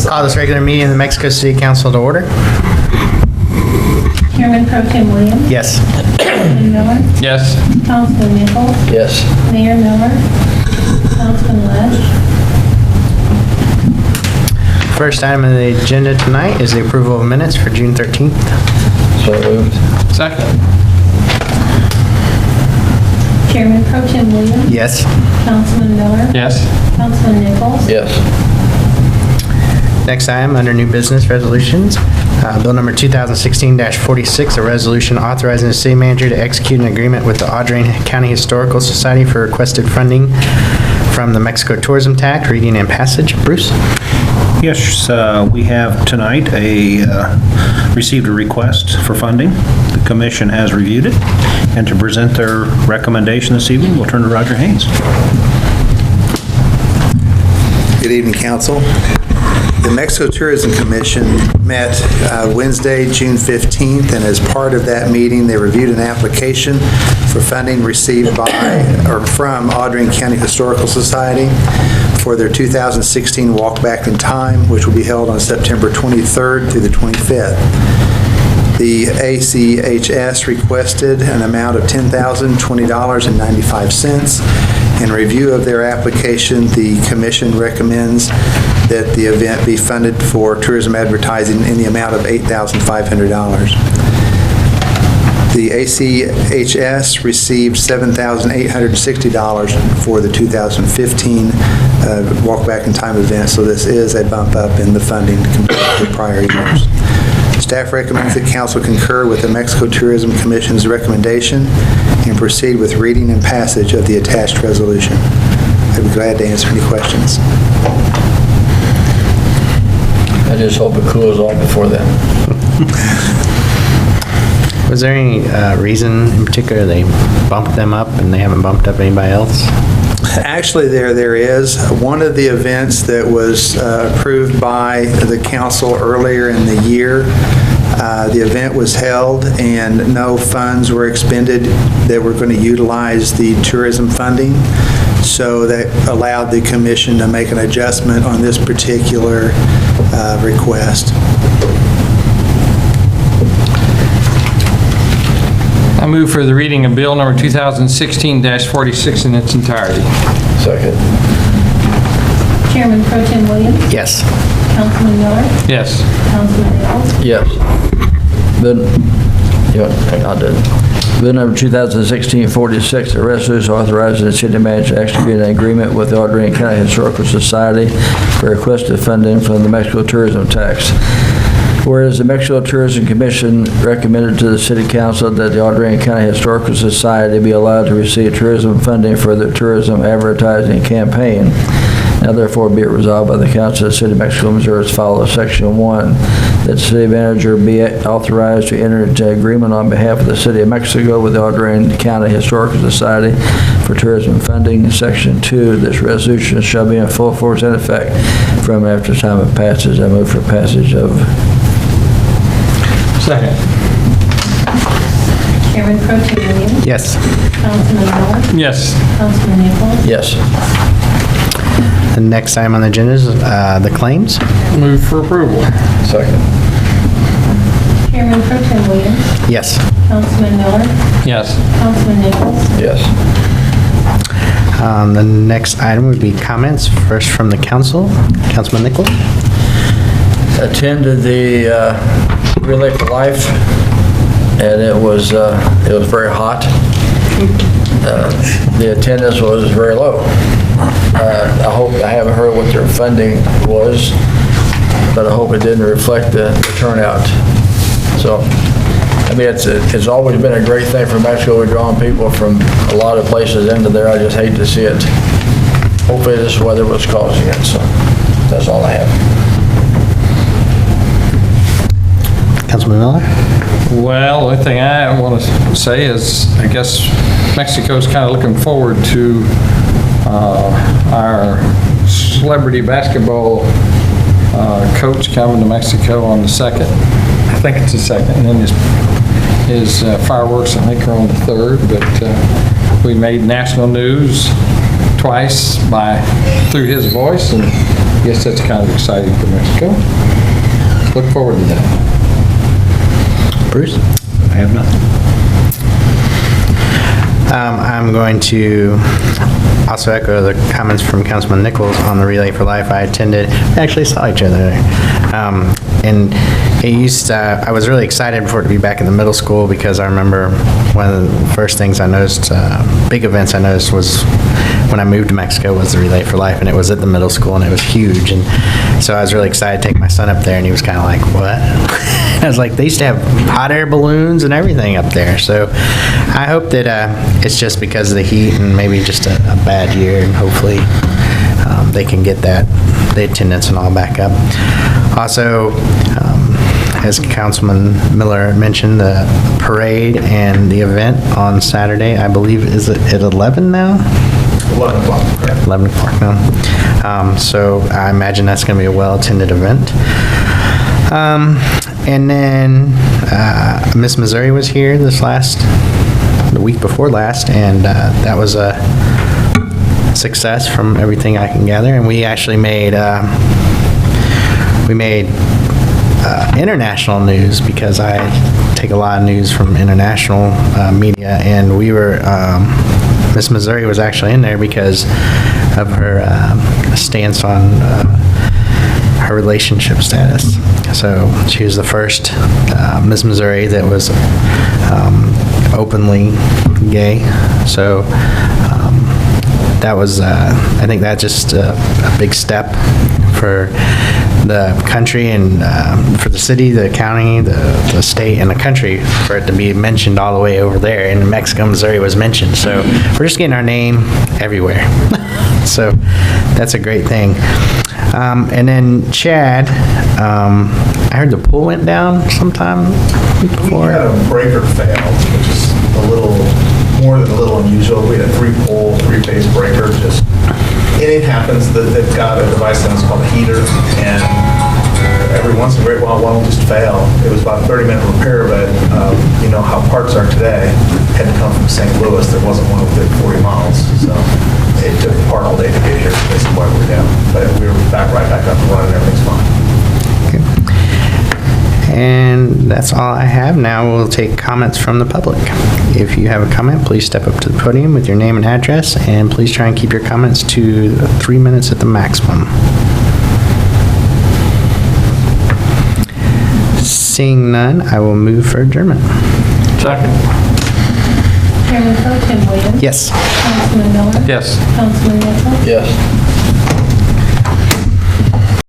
Call this regular meeting of the Mexico City Council to order. Chairman Pro Tem Williams. Yes. Councilman Miller. Yes. Councilman Nichols. Yes. Mayor Miller. Councilman Lesh. First item on the agenda tonight is the approval of minutes for June 13th. So moved. Second. Chairman Pro Tem Williams. Yes. Councilman Miller. Yes. Councilman Nichols. Yes. Next item under new business resolutions, bill number 2016-46, a resolution authorizing the city manager to execute an agreement with the Audrain County Historical Society for requested funding from the Mexico Tourism Tax. Reading and passage. Bruce? Yes, we have tonight received a request for funding. The commission has reviewed it, and to present their recommendation this evening, we'll turn to Roger Haynes. Good evening, Council. The Mexico Tourism Commission met Wednesday, June 15th, and as part of that meeting, they reviewed an application for funding received by or from Audrain County Historical Society for their 2016 Walk Back in Time, which will be held on September 23rd through the 25th. The ACHS requested an amount of $10,020.95. In review of their application, the commission recommends that the event be funded for tourism advertising in the amount of $8,500. The ACHS received $7,860 for the 2015 Walk Back in Time event, so this is a bump up in the funding compared to the prior years. Staff recommends that council concur with the Mexico Tourism Commission's recommendation and proceed with reading and passage of the attached resolution. I'd be glad to answer any questions. I just hope it cools off before then. Was there any reason in particular they bumped them up and they haven't bumped up anybody else? Actually, there is. One of the events that was approved by the council earlier in the year, the event was held and no funds were expended that were going to utilize the tourism funding. So that allowed the commission to make an adjustment on this particular request. I move for the reading of bill number 2016-46 in its entirety. Second. Chairman Pro Tem Williams. Yes. Councilman Miller. Yes. Councilman Nichols. Yes. I did. Bill number 2016-46, a resolution authorizing the city manager to execute an agreement with the Audrain County Historical Society for requested funding from the Mexico Tourism Tax. Whereas the Mexico Tourism Commission recommended to the City Council that the Audrain County Historical Society be allowed to receive tourism funding for their tourism advertising campaign. Now therefore be it resolved by the Council of the City of Mexico, Missouri as follows. Section 1, that the city manager be authorized to enter into agreement on behalf of the City of Mexico with the Audrain County Historical Society for tourism funding. Section 2, this resolution shall be in full force and effect from and after the time of passage. I move for passage of. Second. Chairman Pro Tem Williams. Yes. Councilman Miller. Yes. Councilman Nichols. Yes. The next item on the agenda is the claims. Move for approval. Second. Chairman Pro Tem Williams. Yes. Councilman Miller. Yes. Councilman Nichols. Yes. The next item would be comments, first from the council. Councilman Nichols? Attended the Relay for Life, and it was very hot. The attendance was very low. I haven't heard what their funding was, but I hope it didn't reflect the turnout. So, I mean, it's always been a great thing for Mexico. We're drawing people from a lot of places into there. I just hate to see it. Hopefully this weather was causing it, so that's all I have. Councilman Miller? Well, the only thing I want to say is, I guess Mexico's kind of looking forward to our celebrity basketball coach coming to Mexico on the 2nd. I think it's the 2nd, and then his fireworks, I think, are on the 3rd, but we made national news twice through his voice, and Guess that's kind of exciting for Mexico. Look forward to that. Bruce? I have nothing. I'm going to also echo the comments from Councilman Nichols on the Relay for Life. I attended, we actually saw each other there. And I was really excited for it to be back in the middle school because I remember one of the first things I noticed, big events I noticed was when I moved to Mexico was the Relay for Life, and it was at the middle school, and it was huge. And so I was really excited to take my son up there, and he was kind of like, what? I was like, they used to have hot air balloons and everything up there. So I hope that it's just because of the heat and maybe just a bad year, and hopefully they can get the attendance and all back up. Also, as Councilman Miller mentioned, the parade and the event on Saturday, I believe, is it at 11 now? 11 o'clock. 11 o'clock now. So I imagine that's going to be a well-attended event. And then Miss Missouri was here the week before last, and that was a success from everything I can gather. And we actually made international news because I take a lot of news from international media, and we were Miss Missouri was actually in there because of her stance on her relationship status. So she was the first Miss Missouri that was openly gay. So that was, I think that's just a big step for the country and for the city, the county, the state, and the country, for it to be mentioned all the way over there. And Mexico, Missouri was mentioned. So we're just getting our name everywhere. So that's a great thing. And then Chad, I heard the pool went down sometime We before. had a breaker fail, which is more than a little unusual. We had a three-phase breaker, it happens that they've got a device that's called a heater, and every once in a great while, one will just fail. It was about a 30-minute repair, but you know how parts are today. Had to come from St. Louis. There wasn't one within 40 miles, so it took the part all day to get here. That's why we're down. But we were right back up and running. Everything's fine. And that's all I have. Now we'll take comments from the public. If you have a comment, please step up to the podium with your name and address, and please try and keep your comments to 3 minutes at the maximum. Seeing none, I will move for adjournment. Second. Chairman Pro Tem Williams. Yes. Councilman Miller. Yes. Councilman Nichols. Yes.